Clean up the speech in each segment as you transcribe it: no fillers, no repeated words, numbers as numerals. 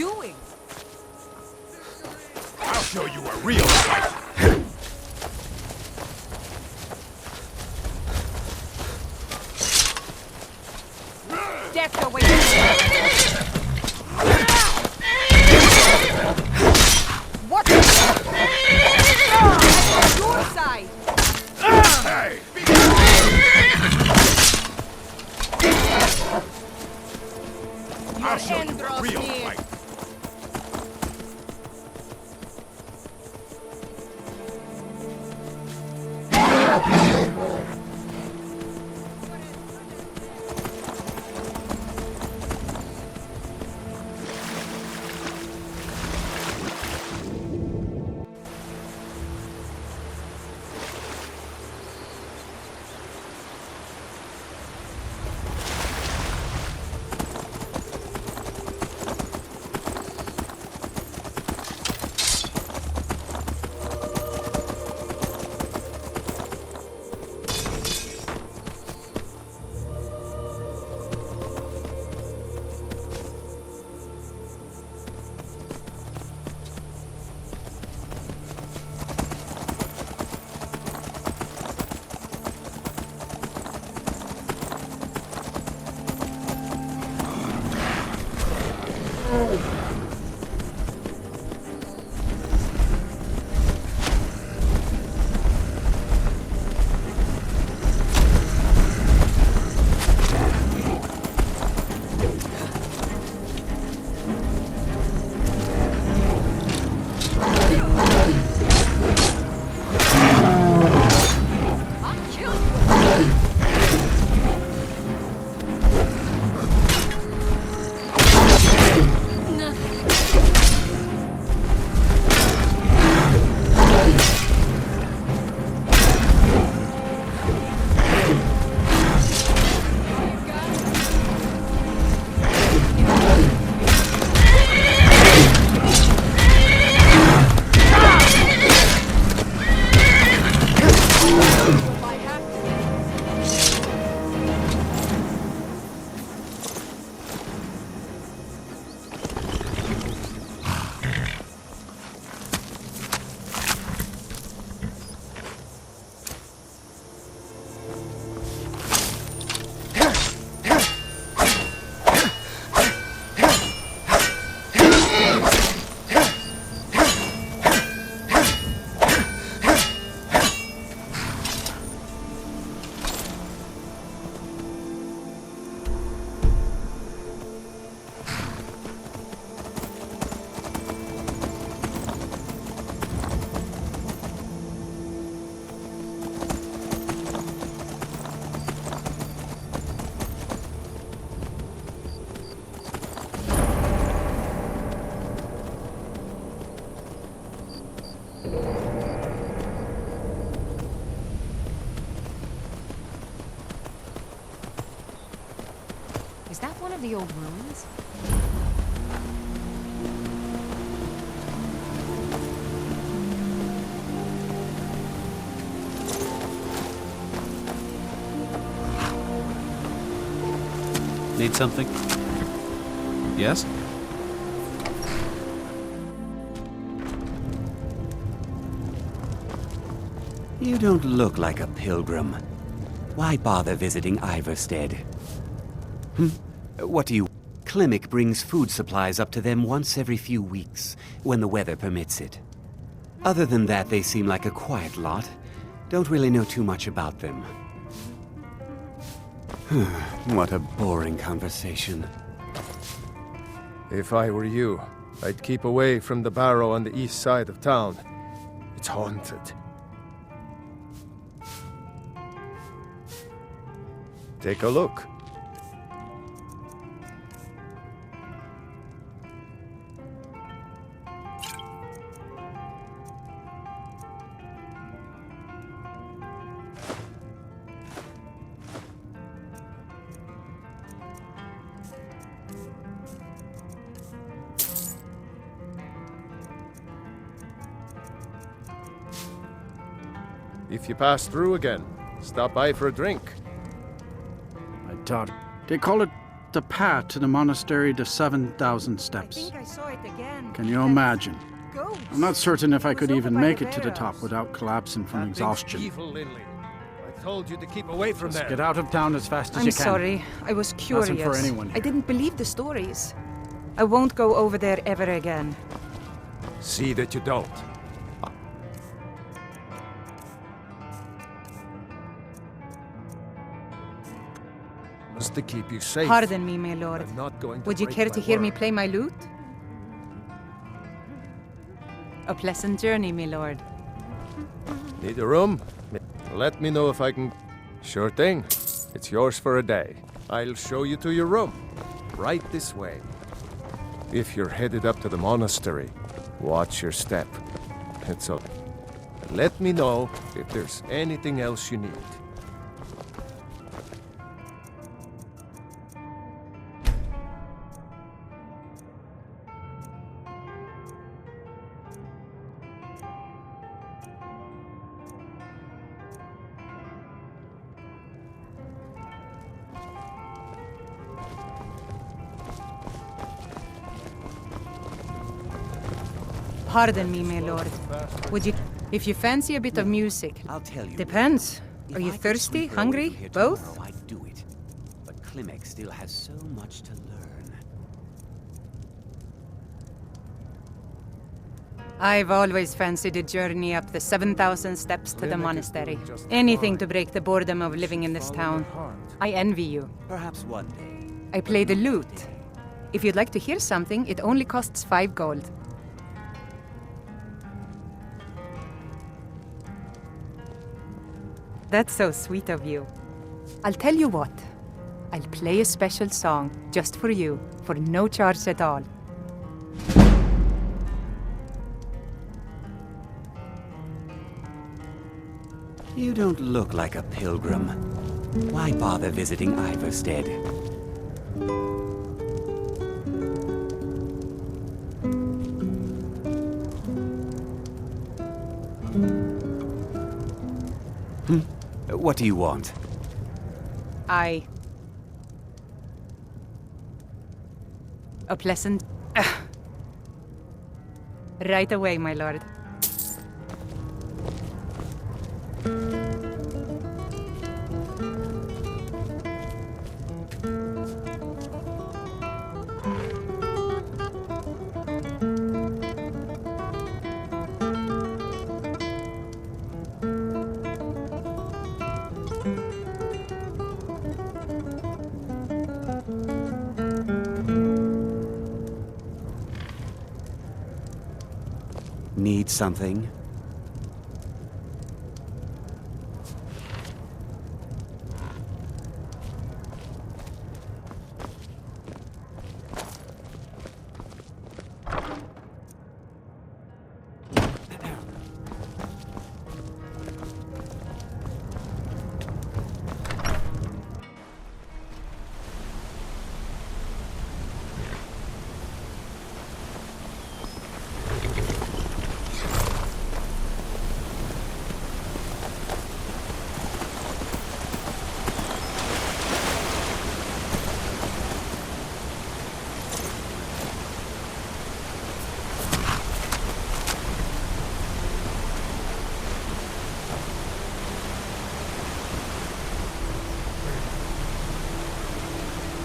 doing? I'll show you a real fight. Death away. What? Your side. Hey! I'll show you a real fight. Is that one of the old ruins? Need something? Yes? You don't look like a pilgrim. Why bother visiting Ivarstead? What do you... Klimek brings food supplies up to them once every few weeks, when the weather permits it. Other than that, they seem like a quiet lot. Don't really know too much about them. What a boring conversation. If I were you, I'd keep away from the barrow on the east side of town. It's haunted. Take a look. If you pass through again, stop by for a drink. I thought they call it walked a path to the monastery to 7,000 I steps. think I saw it again. Can you imagine? Ghost. I'm not certain if I It could was even over by make the it to the top barrows. without collapsing from That thing's exhaustion. evil, Lindley. I told you to keep away from Just there. get out of town as fast as I'm you can. sorry. I was curious. Nothing for anyone I here. didn't believe the stories. I won't go over there ever again. See that you don't. Just to keep you safe. Pardon me, my lord. I'm not going to Would you break care my to hear me word. play my lute? A pleasant journey, my lord. Need a room? Let me know if I can... Sure thing. It's yours for a day. I'll show you to your room. Right this way. If you're headed up to the monastery, watch your step. It's all. Let me know if there's anything else you need. Pardon me, my lord. Would you... If you fancy a bit of music... I'll tell you. Depends. If Are you I could thirsty? sweep away Hungry? from here Both? tomorrow, I'd do it. But Klimek still has so much to learn. I've always fancied a journey up the 7,000 steps to the monastery. Anything to break the boredom of living in this town. I envy you. Perhaps one day. I play the lute. If you'd like to hear something, it only costs 5 gold. That's so sweet of you. I'll tell you what. I'll play a special song just for you, for no charge at all. You don't look like a pilgrim. Why bother visiting Iverstead? What do you want? A pleasant... Right away, my lord. Need something?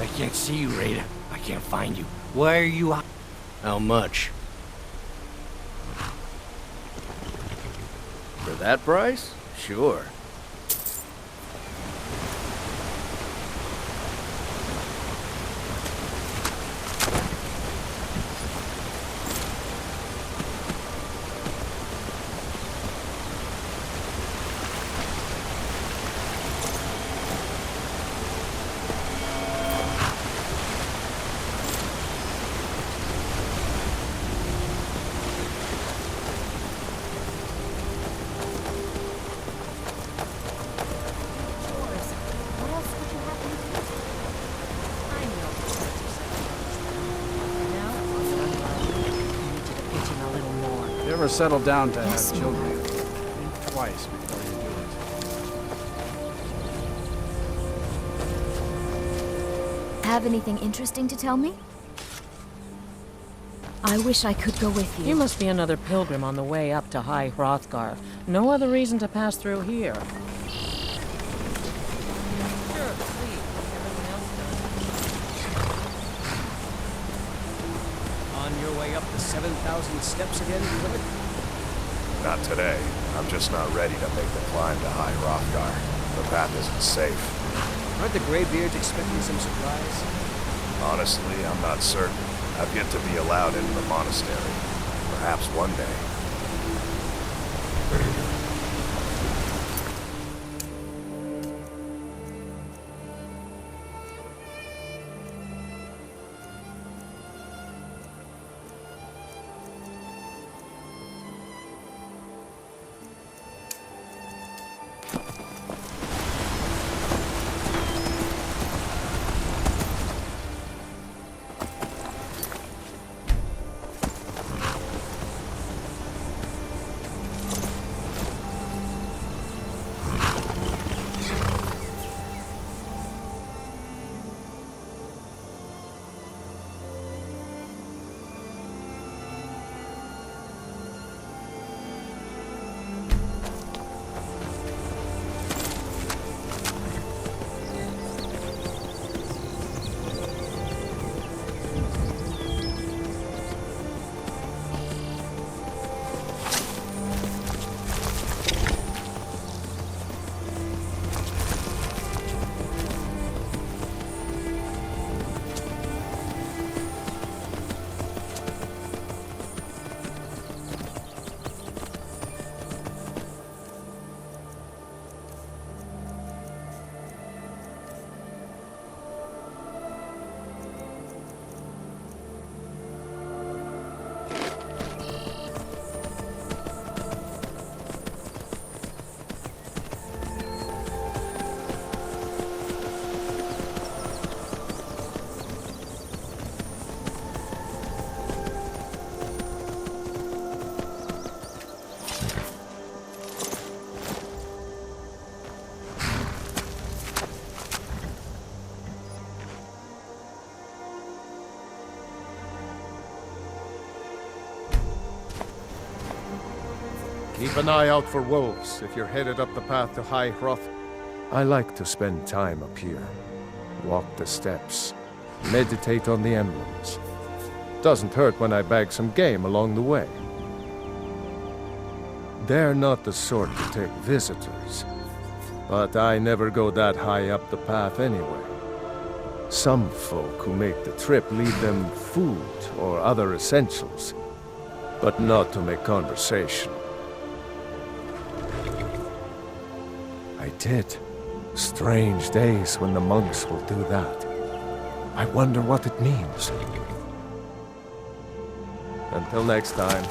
I can't see you, Rada. I can't find you. Why are you out? How much? For that price? Sure. What else would you have me do? I know you need you to pitch in a little more. You ever settle down to Yes, have children? Think twice before you do it. have anything interesting to tell me? I wish I could go with you. You must be another pilgrim on the way up to High Hrothgar. No other reason to pass through here. On your way up the 7,000 steps again, Clement? Not today. I'm just not ready to make the climb to High Hrothgar. The path isn't safe. Aren't the Greybeards expecting some supplies? Honestly, I'm not certain. I've yet to be allowed into the monastery. Perhaps one day. Keep an eye out for wolves if you're headed up the path to High Hroth. I like to spend time up here. Walk the steps. Meditate on the emblems. Doesn't hurt when I bag some game along the way. They're not the sort to take visitors. But I never go that high up the path anyway. Some folk who make the trip leave them food or other essentials, but not to make conversation. I did. Strange days when the monks will do that. I wonder what it means. Until next time.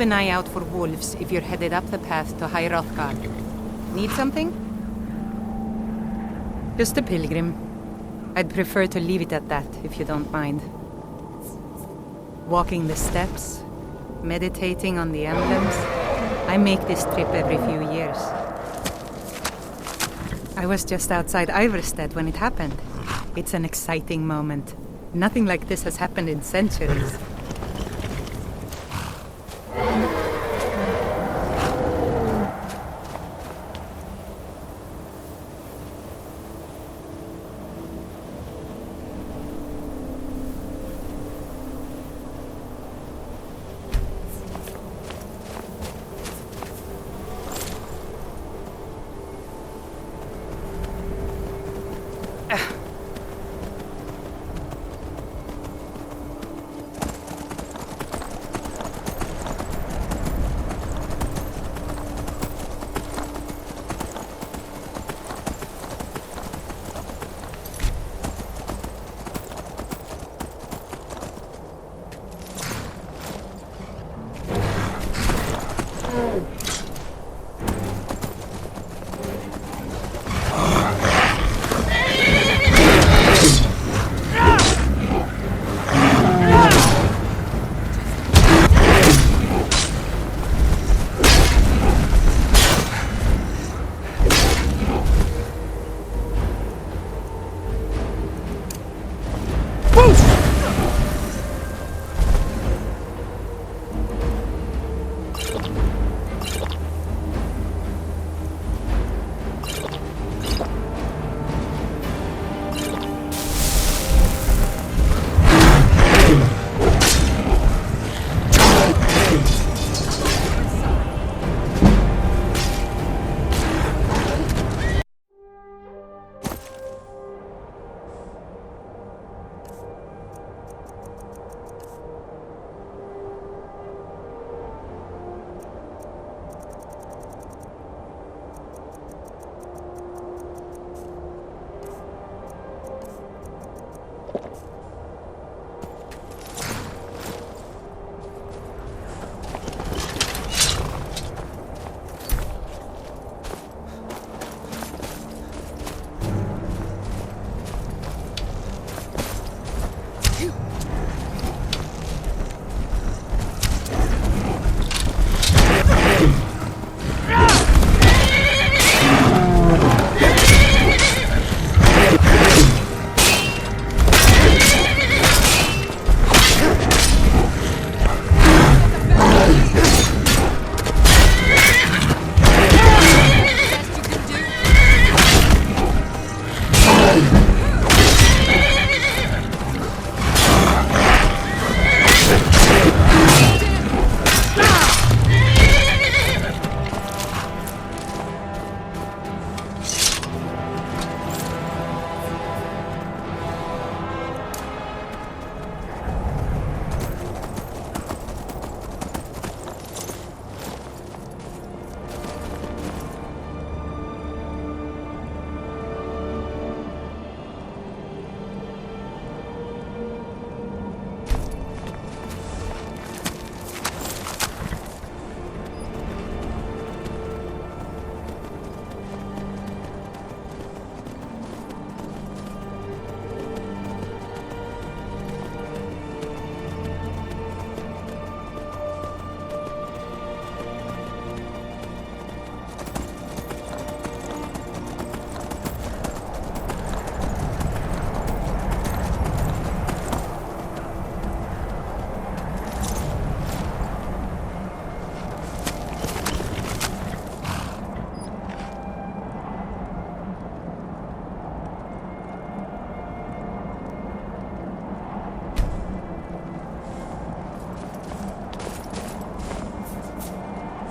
keep an eye out for wolves if you're headed up the path to High Hrothgar. Need something? Just a pilgrim. I'd prefer to leave it at that, if you don't mind. Walking the steps, meditating on the emblems. I make this trip every few years. I was just outside Iverstead when it happened. It's an exciting moment. Nothing like this has happened in centuries.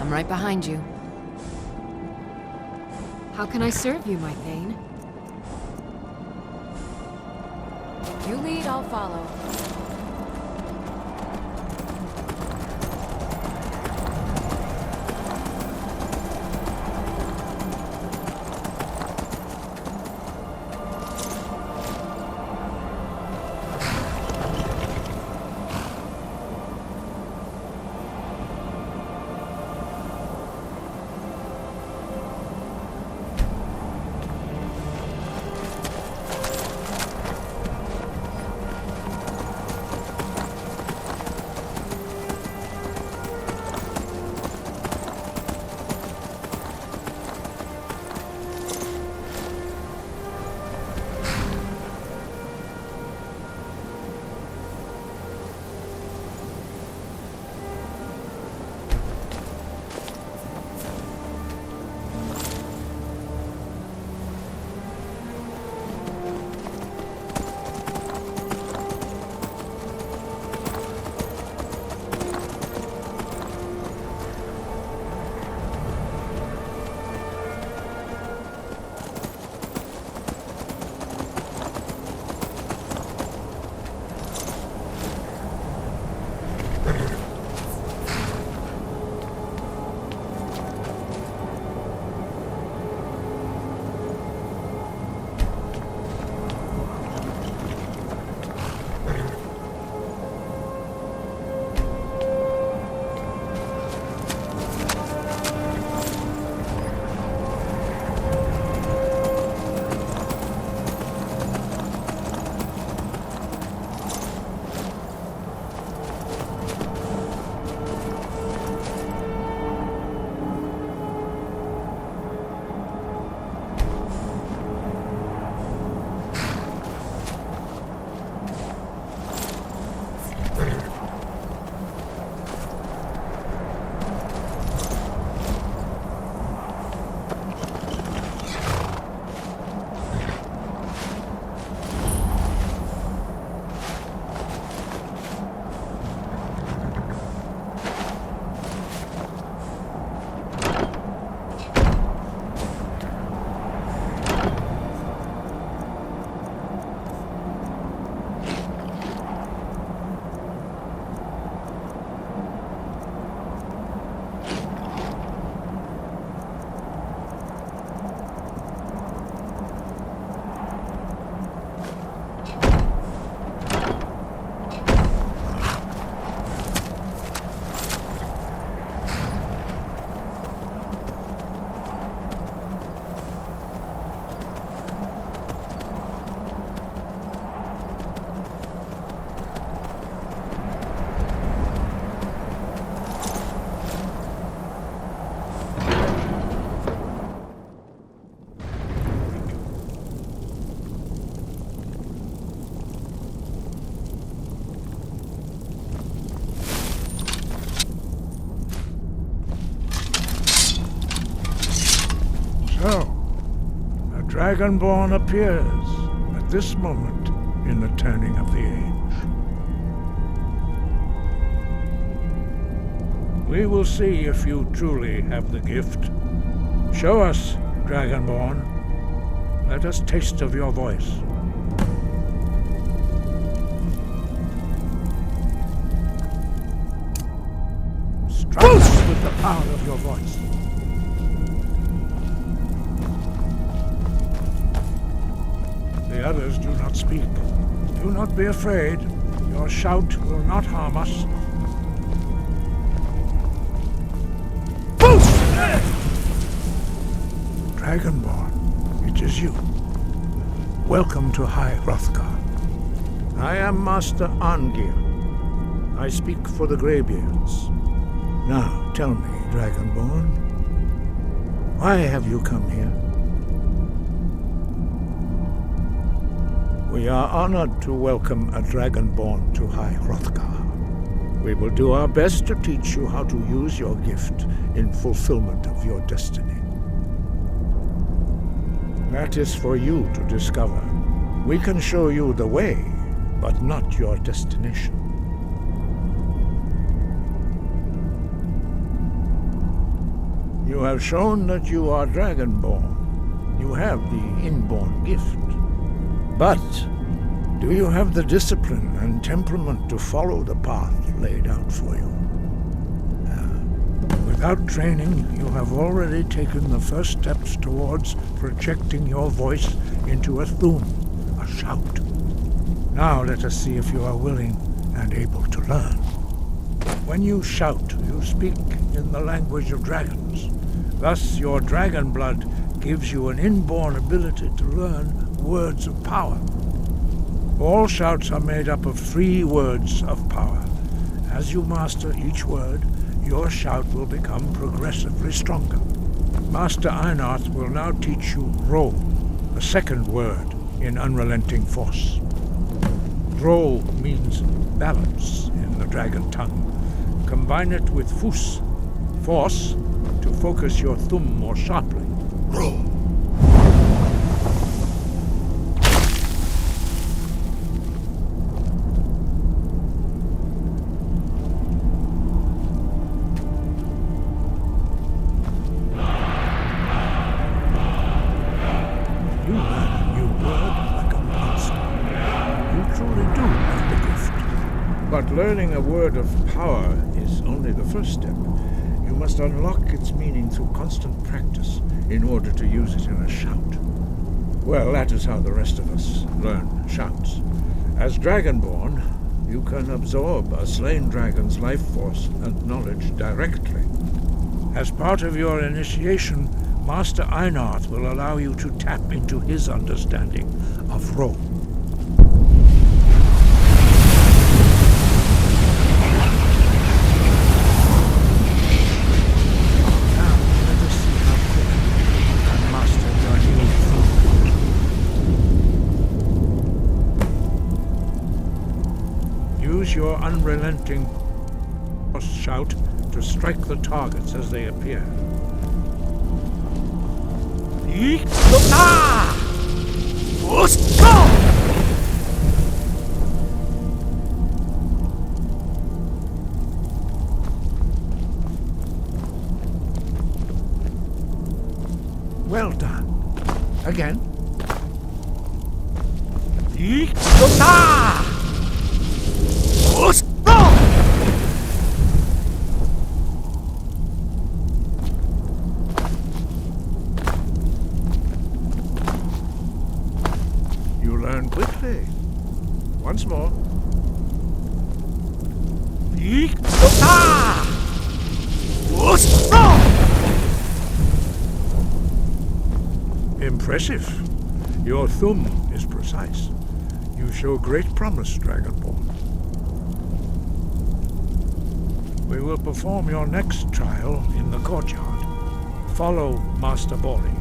I'm right behind you. How can I serve you, my Thane? You lead, I'll follow. So, a Dragonborn appears at this moment in the turning of the age. We will see if you truly have the gift. Show us, Dragonborn. Let us taste of your voice. Strike us with the power of your voice. The others do not speak. Do not be afraid. Your shout will not harm us. Dragonborn, it is you. Welcome to High Hrothgar. I am Master Arngir. I speak for the Greybeards. Now, tell me, Dragonborn, why have you come here? We are honored to welcome a Dragonborn to High Hrothgar. We will do our best to teach you how to use your gift in fulfillment of your destiny. That is for you to discover. We can show you the way, but not your destination. You have shown that you are Dragonborn. You have the inborn gift. But do you have the discipline and temperament to follow the path laid out for you? Without training, you have already taken the first steps towards projecting your voice into a thum, a shout. Now let us see if you are willing and able to learn. When you shout, you speak in the language of dragons. Thus, your dragon blood gives you an inborn ability to learn words of power. All shouts are made up of 3 words of power. As you master each word, your shout will become progressively stronger. Master Einarth will now teach you Ro, the second word in Unrelenting Force. Ro means balance in the dragon tongue. Combine it with Fus, force, to focus your thumb more sharply. Ro. But learning a word of power is only the first step. You must unlock its meaning through constant practice in order to use it in a shout. Well, that is how the rest of us learn shouts. As Dragonborn, you can absorb a slain dragon's life force and knowledge directly. As part of your initiation, Master Einarth will allow you to tap into his understanding of Ro. Use your unrelenting shout to strike the targets as they appear. Well done. Again. You learn quickly. Once more. Impressive. Your thumb is precise. You show great promise, Dragonborn. We will perform your next trial in the courtyard. Follow Master Borli.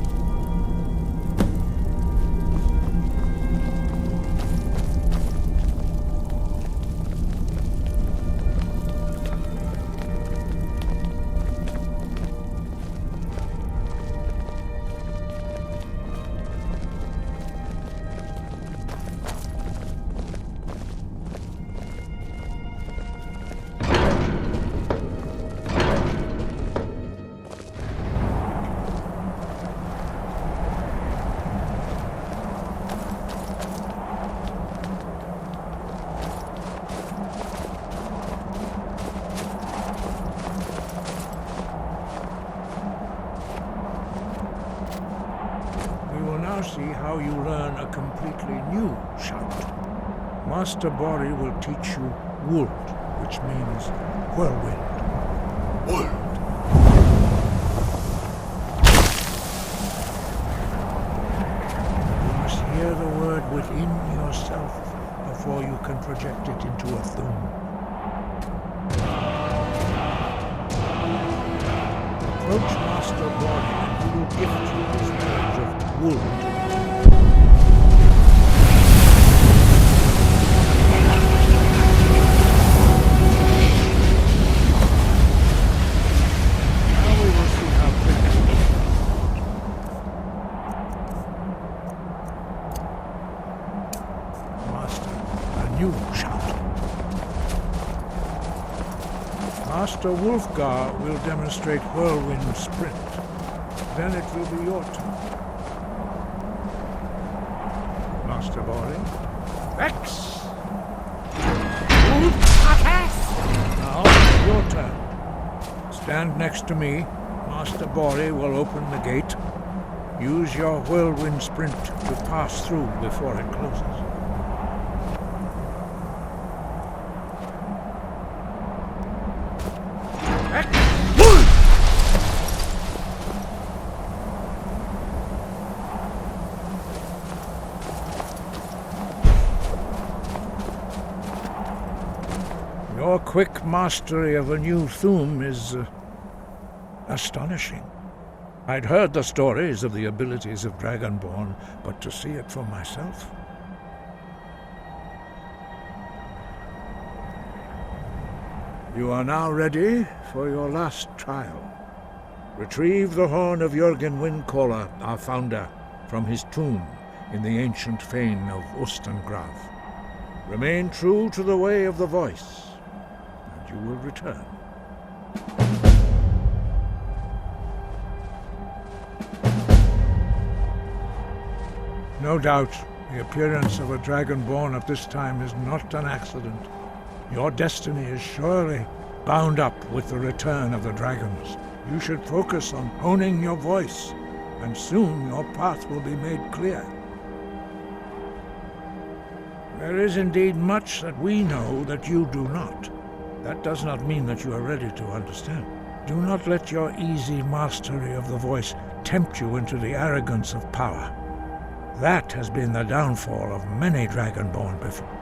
now see how you learn a completely new shout. Master Bori will teach you Wuld, which means whirlwind. Wuld! You must hear the word within yourself before you can project it into a thum. Approach Master Bori and he will gift you his words of Wuld. Master Wulfgar will demonstrate Whirlwind Sprint. Then it will be your turn. Master Bori. Vex! Now, your turn. Stand next to me. Master Bori will open the gate. Use your Whirlwind Sprint to pass through before it closes. Your quick mastery of a new Thum is astonishing. I'd heard the stories of the abilities of Dragonborn, but to see it for myself... You are now ready for your last trial. Retrieve the horn of Jürgen Windcaller, our founder, from his tomb in the ancient fane of Ustengrav. Remain true to the way of the voice, and you will return. No doubt, the appearance of a Dragonborn at this time is not an accident. Your destiny is surely bound up with the return of the dragons. You should focus on honing your voice, and soon your path will be made clear. There is indeed much that we know that you do not. That does not mean that you are ready to understand. Do not let your easy mastery of the voice tempt you into the arrogance of power. That has been the downfall of many Dragonborn before.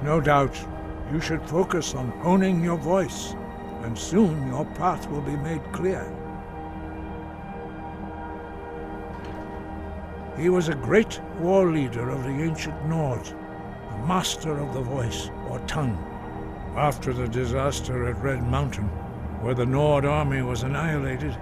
No doubt, you should focus on honing your voice, and soon your path will be made clear. He was a great war leader of the ancient Nords, a master of the voice, or tongue. After the disaster at Red Mountain, where the Nord army was annihilated,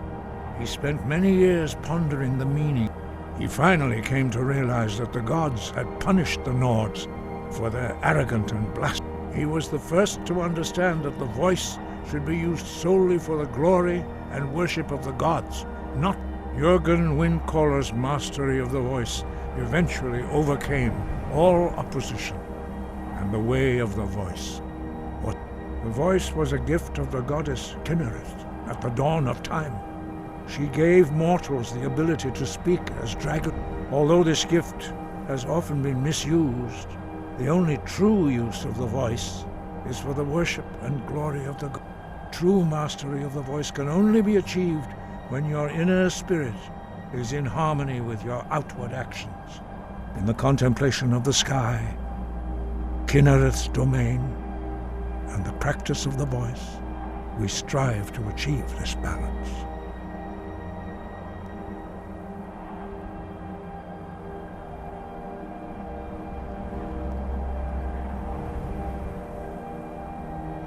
he spent many years pondering the meaning. He finally came to realize that the gods had punished the Nords for their arrogant and blasphemy. He was the first to understand that the voice should be used solely for the glory and worship of the gods, not Jürgen Windcaller's mastery of the voice eventually overcame all opposition and the way of the voice. The voice was a gift of the goddess Kynareth at the dawn of time. She gave mortals the ability to speak as dragon. Although this gift has often been misused, the only true use of the voice is for the worship and glory of the god. True mastery of the voice can only be achieved when your inner spirit is in harmony with your outward actions. In the contemplation of the sky, Kynareth's domain, and the practice of the voice, we strive to achieve this balance.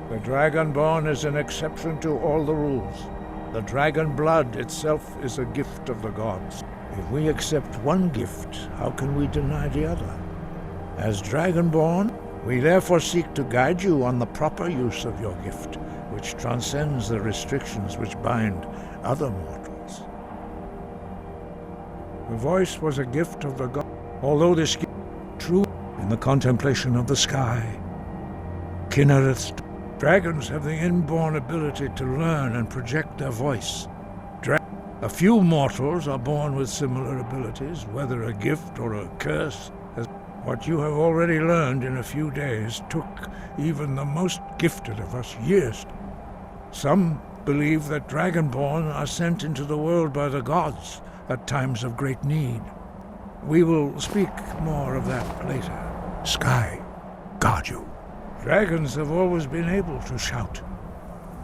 The Dragonborn is an exception to all the rules. The dragon blood itself is a gift of the gods. If we accept one gift, how can we deny the other? As Dragonborn, we therefore seek to guide you on the proper use of your gift, which transcends the restrictions which bind other mortals. The voice was a gift of the god. Although this gift is true in the contemplation of the sky, Kynareth's dragons have the inborn ability to learn and project their voice. A few mortals are born with similar abilities, whether a gift or a curse. What you have already learned in a few days took even the most gifted of us years. Some believe that Dragonborn are sent into the world by the gods at times of great need. We will speak more of that later. Sky, guard you. Dragons have always been able to shout.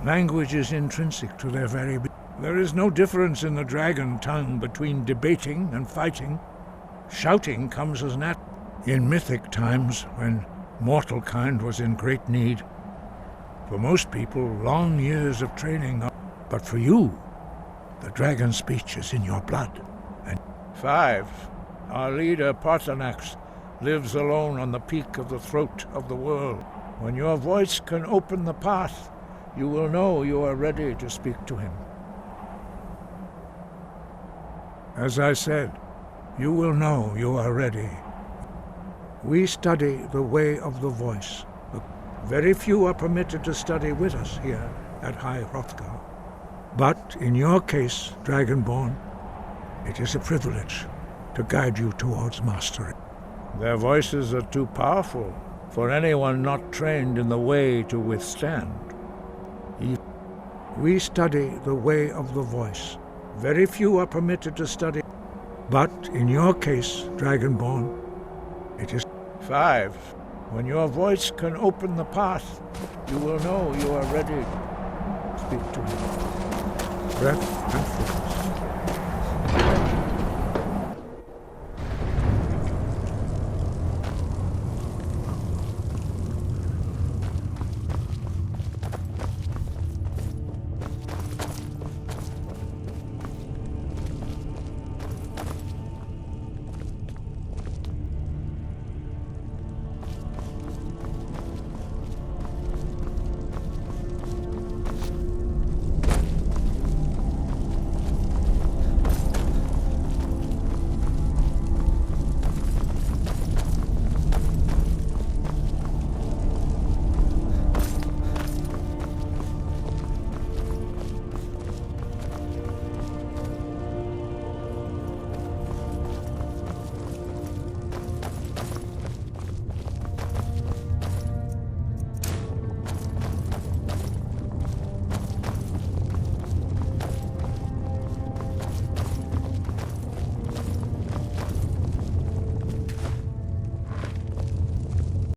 Language is intrinsic to their very being. There is no difference in the dragon tongue between debating and fighting. Shouting comes as natural. In mythic times, when mortal kind was in great need, for most people, long years of training are... But for you, the dragon speech is in your blood. And 5. Our leader, Parthenax, lives alone on the peak of the throat of the world. When your voice can open the path, you will know you are ready to speak to him. As I said, you will know you are ready. We study the way of the voice. Very few are permitted to study with us here at High Hrothgar. But in your case, Dragonborn, it is a privilege to guide you towards mastery. Their voices are too powerful for anyone not trained in the way to withstand. We study the way of the voice. Very few are permitted to study. But in your case, Dragonborn, it is 5. When your voice can open the path, you will know you are ready. Speak to him. Breath and foot.